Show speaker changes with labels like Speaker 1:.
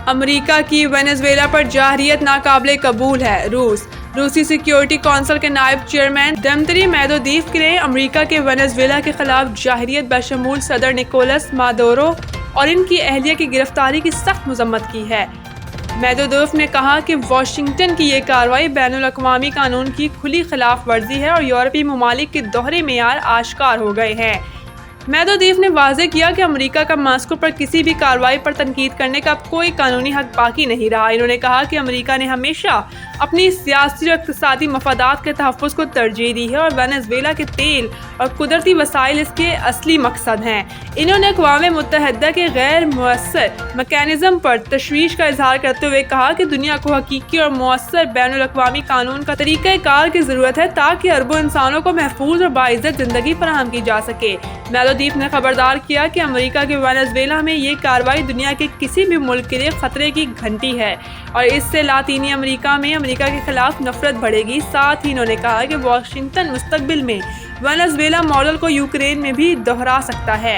Speaker 1: امریکہ کی وینزویلا پر جارحیت ناقابل قبول ہے۔ روسی سیکیورٹی کونسل کے نائب چیئرمین دمتری میدویدیف نے امریکہ کے وینزویلا کے خلاف جارحیت بشمول صدر نکولس مادورو اور ان کی اہلیہ کی گرفتاری کی سخت مذمت کی ہے۔ میدویدیف نے کہا کہ واشنگٹن کی یہ کارروائی بین الاقوامی قانون کی کھلی خلاف ورزی ہے اور یورپی ممالک کے دوہرے معیار آشکار ہو گئے ہیں۔ میدویدیف نے واضح کیا کہ امریکہ کا ماسکو پر کسی بھی کارروائی پر تنقید کرنے کا اب کوئی قانونی حق باقی نہیں رہا۔ انہوں نے کہا کہ امریکہ نے ہمیشہ اپنی سیاسی اور اقتصادی مفادات کے تحفظ کو ترجیح دی ہے اور وینزویلا کے تیل اور قدرتی وسائل اس کے اصلی مقصد ہیں۔ انہوں نے اقوام متحدہ کے غیر مؤثر میکانزم پر تشویش کا اظہار کرتے ہوئے کہا کہ دنیا کو حقیقی اور مؤثر بین الاقوامی قانون کا طریقہ کار کی ضرورت ہے تاکہ اربوں انسانوں کو محفوظ اور باعزت زندگی فراہم کی جا سکے۔ میدویدیف نے خبردار کیا کہ امریکہ کے وینزویلا میں یہ کارروائی دنیا کے کسی بھی ملک کے لیے خطرے کی گھنٹی ہے اور اس سے لاطینی امریکہ میں امریکہ کے خلاف نفرت بڑھے گی۔ ساتھ ہی انہوں نے کہا کہ واشنگٹن مستقبل میں وینزویلا ماڈل کو یوکرین میں بھی دہرا سکتا ہے۔